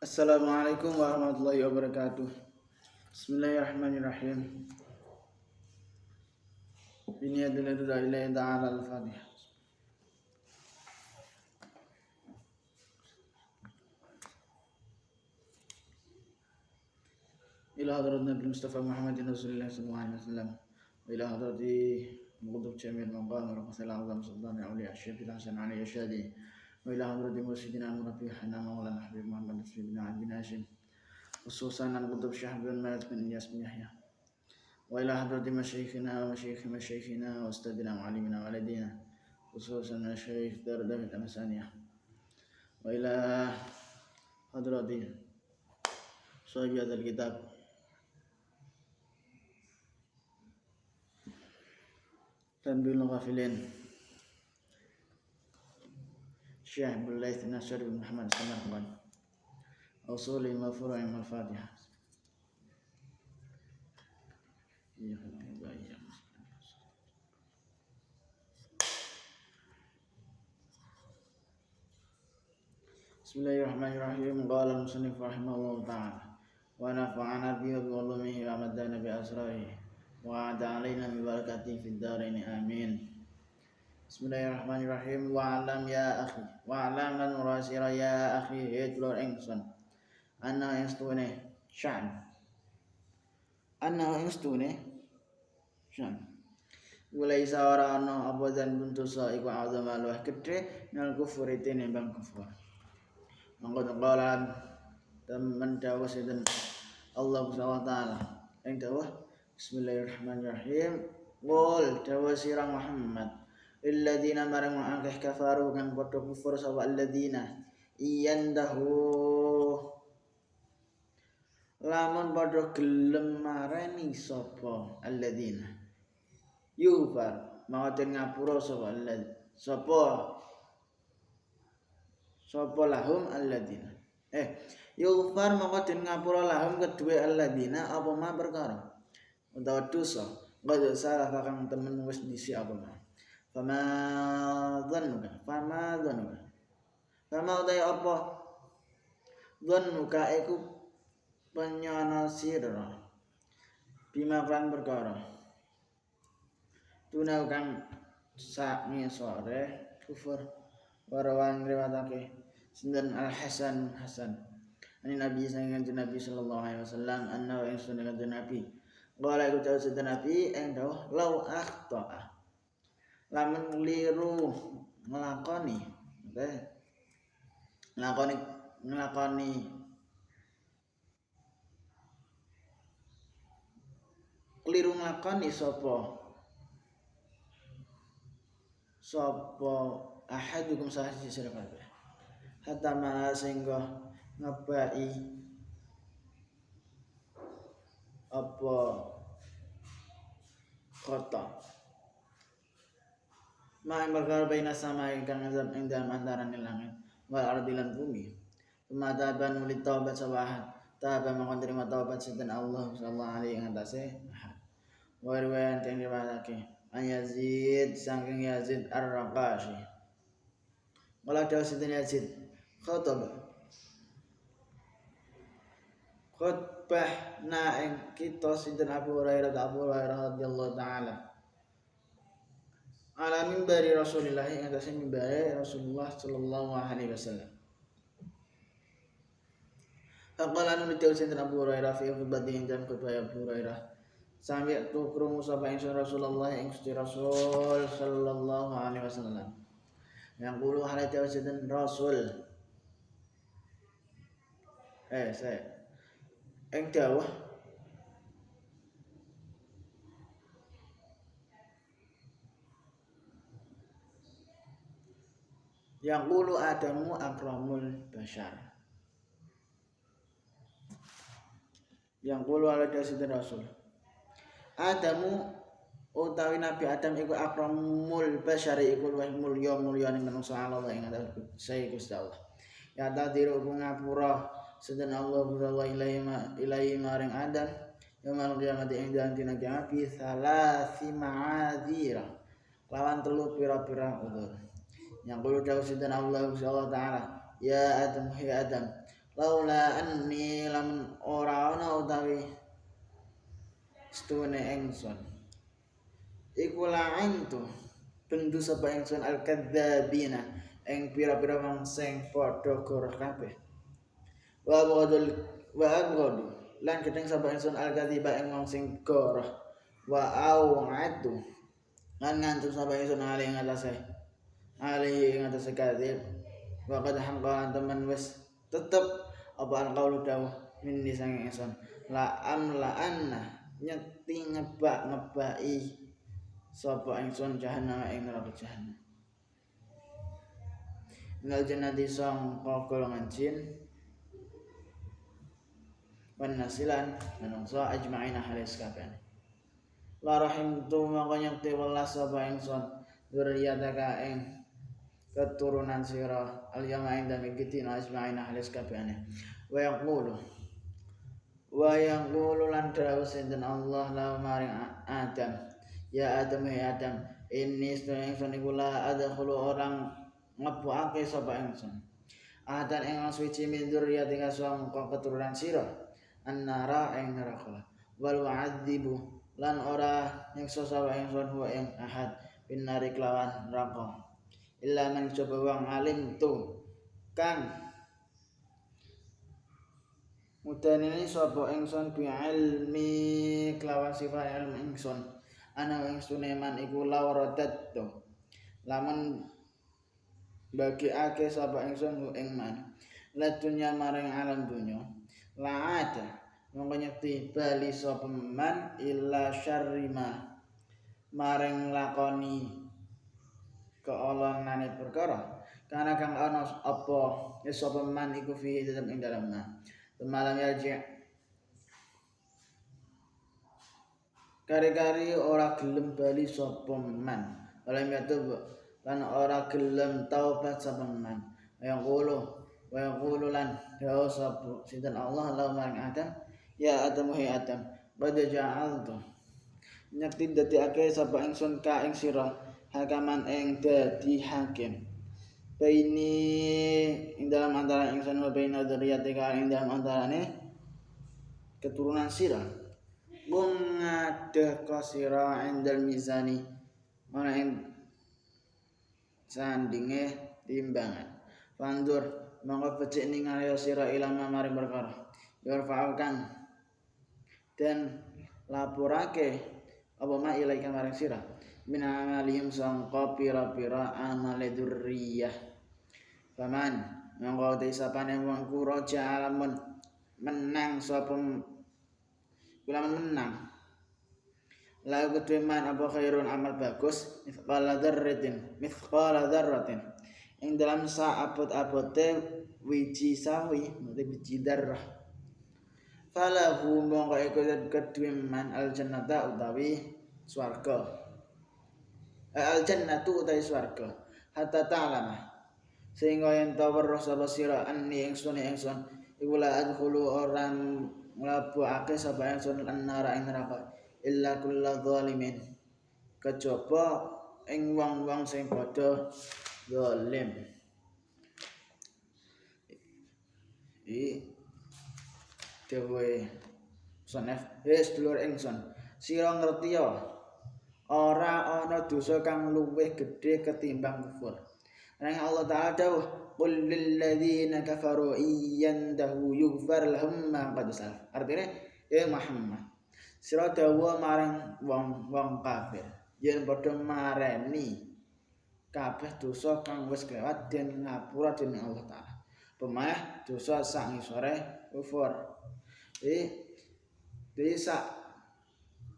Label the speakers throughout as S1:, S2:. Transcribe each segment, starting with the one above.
S1: Assalamualaikum warahmatullahi wabarakatuh. Bismillahirrahmanirrahim. Ini adalah doa ilahi ta'ala al-Fatihah. Ila hadrat Nabi Mustafa Muhammadin Rasulullah sallallahu alaihi wasallam. Wa ila hadrati Muqaddam Jamil Maqam wa Qasal Azam Sultan Auliya Syekh Hasan Ali Yashadi. Wa ila hadrati Mursyidina Murabihana Maulana Habib Muhammad bin Ali bin Hashim. Khususan Al-Qutub Syekh bin Malik bin Ilyas bin Yahya. Wa ila hadrati masyayikhina wa masyayikhina wa ustadina wa alimina wa aladina. Khususan Syekh Dardawi Tamasaniyah. Wa ila hadrati sahibi hadzal kitab Tanbihul Ghafilin Syekh Abdul Laith Nasir bin Muhammad Samarqand. Usuli wa furu'i al-Fatihah. Bismillahirrahmanirrahim. Qala al-musannif rahimahullahu ta'ala wa nafa'ana bihi wa ulumihi wa madana bi asrahi wa ada alaina bi barakatihi fid dharain amin. Bismillahirrahmanirrahim. Wa alam ya akhi wa alam lan murasira ya akhi hitlur ingsun anna instune syan mulai sawarana apa dan buntusa iku azama luwih gedhe nal kufur tinimbang kufur. Mangko qalan temen dawuh sinten Allah Subhanahu wa taala ing dawuh Bismillahirrahmanirrahim. Qul dawuh sira Muhammad illadzina marang akeh kafaru kang padha kufur sapa alladzina iyandahu lamun padha gelem mareni sapa alladzina yufar mawaten ngapura sapa sapa lahum alladzina yufar mawaten ngapura lahum kedue alladzina apa ma perkara utawa dosa qad salah kang temen wis disi apa ma fama dhannuka fama utai apa dhannuka iku penyana sira bima kan perkara tuna kang sak ngisore kufur warawan riwayatake sinten Al-Hasan ani Nabi Nabi sallallahu alaihi wasallam anna wa insun kanjeng Nabi qala iku dawuh sinten Nabi ing dawuh lau akhta'a lamun keliru nglakoni keliru nglakoni sapa ahadukum sahih sira kabeh hatta ma sehingga ngebai apa kota ma perkara baina sama ingkang azab ing dalem antaraning langit wal ardi lan bumi pemadaban mulit taubat sabahat taba mangkon terima taubat sinten Allah sallallahu alaihi ngatasé wa riwayat yang riwayatake Yazid saking Yazid Ar-Raqashi wala dawu sinten Yazid khutbah na ing kita sinten Abu Hurairah radhiyallahu taala ala mimbari Rasulillah ing atase mimbari Rasulullah sallallahu alaihi wasallam. Faqala anu ditew sinten Abu Hurairah fi khutbati ing dalam khutbah Abu Hurairah sami tu krungu sapa ingsun Rasulullah ing Gusti Rasul sallallahu alaihi wasallam. Yang kulo hale ditew sinten Rasul saya ing dawuh yang qulu adamu akramul bashar yang qulu ala sinten Rasul Adamu utawi Nabi Adam iku akramul bashar iku luwih mulya-mulyane manungsa Allah ing atase Gusti Allah ya tadiru ngapura sinten Allah ilaihi maring Adam yaumul qiyamah ing dina kiamat bi salasi ma'adzira lawan telu pira-pira udzur yang kulo dawuh sinten Allah taala ya Adam laula anni lam ora ana utawi stune ingsun iku la'antu bendu sapa ingsun al-kadzabina ing pira-pira wong sing padha goroh kabeh wa abghadu lan keteng sapa ingsun al-kadziba ing wong sing goroh wa au'atu lan ngantuk sapa ingsun ali ing atase kadzib wa qad hamqa teman wis tetep apa al-qaulu dawuh minni sang ingsun la anna nyekti ngebaki sapa ingsun jahannam ing neraka jahannam minal jannati sangka golongan jin wan nasilan manungsa ajma'ina halis kabeh la rahimtu mangko nyekti welas sapa ingsun dzurriyyataka ing keturunan sira al-yama ing dalem kitina ajma'ina halis kabeh wa yaqulu lan dawuh sinten Allah la maring Adam ya Adam ini ingsun iku la adkhulu orang ngebuake sapa ingsun adan ing suci min dzurriyyatika sangka keturunan sira annara ing neraka wal wa'adzibu lan ora nyiksa sapa ingsun wa ing ahad binari kelawan neraka illa man coba wong alim tu kang mudane sapa ingsun bi ilmi kelawan sifat ilmu ingsun ana ingsun man iku lawradat to lamun bagi ake sapa ingsun ing man la dunya maring alam dunya la ada mongko nyekti bali sapa man illa syarrima maring lakoni keolonane perkara karena kang ana apa sapa man iku fi ing dalamna malam yarji kari-kari ora gelem bali sapa man alam yatub lan ora gelem taubat sapa man yang qulu lan ya sapa sinten Allah la maring Adam ya Adam hi Adam badha ja'altu nyakti dadekake sapa ingsun ka ing sira hakaman ing dadi hakim baini ing dalam antara ingsun wa baina dzurriyyatika ing dalam antarane keturunan sira mung ngadeg ka sira indal mizani ana ing sandinge timbangan pandur mongko becik ningali sira ilama maring perkara yarfa'ukan dan lapurake apa ma ilaika maring sira min amalihim sangka pira-pira amale dzurriyyah paman mongko disapane wong kuraja alamun menang sapa ulaman menang la kedue man apa khairun amal bagus mithqala dzarratin ing dalam saabot-abote wiji sawi wiji darah falahu mongko iku kedue man al jannata utawi swarga al jannatu utawi swarga hatta ta'lama sehingga yen ta weruh sapa sira anni ingsun iku la adkhulu orang mlebokake sapa ingsun annara ing neraka illa kullu zalimin kejaba ing wong-wong sing padha zalim dewe sanef dulur ingsun sira ngerti ya ora ana dosa kang luwih gedhe ketimbang kufur. Nang Allah Ta'ala dawuh qul lil ladzina kafaru iyandahu yughfar lahum ma qad salaf. Artine ya Muhammad sira dawuh marang wong kafir yen padha mareni kabeh dosa kang wis kelewat den ngapura dening Allah Ta'ala. Pemah dosa sak ngisore kufur. Sak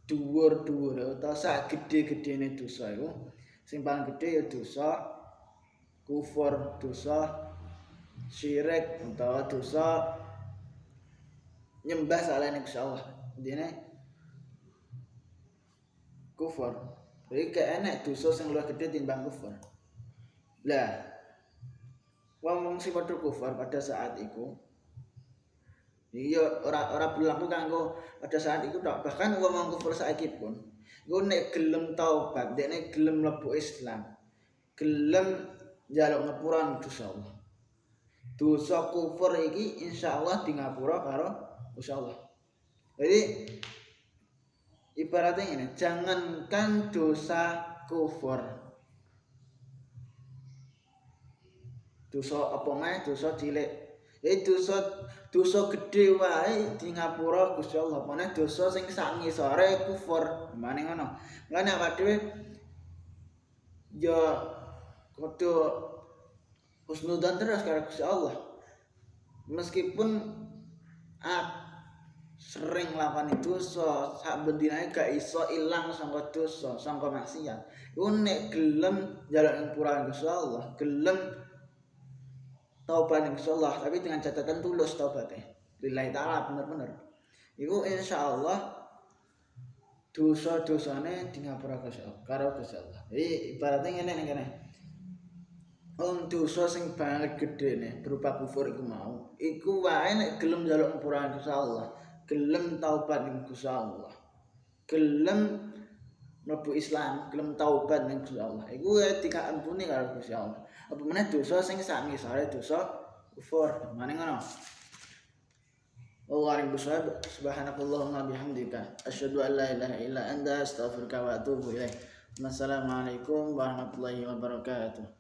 S1: dhuwur-dhuwur utawa sak gedhe-gedhene dosa iku sing paling gedhe ya dosa kufur, dosa syirik utawa dosa nyembah saliyane Gusti Allah. Intine kufur. Jadi gak enek dosa sing luwih gedhe timbang kufur. Lah wong sing padha kufur pada saat iku iya ora berlaku kanggo pada saat itu tok, bahkan wong kufur saiki pun iku nek gelem taubat, nek gelem mlebu Islam, gelem njaluk ngapuran dosa Allah. dosa kufur iki insyaallah di ngapura karo Gusti Allah. Jadi ibaratnya ini, jangankan dosa kufur, dosa apa meh, dosa cilik, dosa gede wae di ngapura Gusti Allah. Mana dosa sing sak ngisore kufur, gimana ngono. Mulane awake dhewe ya kudu husnudzon terus karo Gusti Allah. Meskipun sering lakoni dosa, sak bendinae gak iso ilang sangka dosa, sangka maksiat. Iku nek gelem njaluk nyepura Gusti Allah, gelem taubat ning Gusti Allah, tapi dengan catatan tulus taubatnya. Lillahi taala bener-bener. Iku insyaallah dosa-dosane di ngapura Gusti Allah, karo Gusti Allah. Ibaratnya ngene. Dosa sing banget gedene berupa kufur iku mau, iku wae nek gelem njaluk nyepura Gusti Allah, gelem taubat ning Gusti Allah, gelem mlebu Islam, gelem taubat ning Gusti Allah, iku dikampuni karo Gusti Allah. Apa meneh dosa sing sak ngisore dosa kufur, mane ngono. Wallahu a'lam. Subhanakallahumma bihamdika asyhadu an la ilaha illa anta astaghfiruka wa atubu ilaik. Wassalamualaikum warahmatullahi wabarakatuh.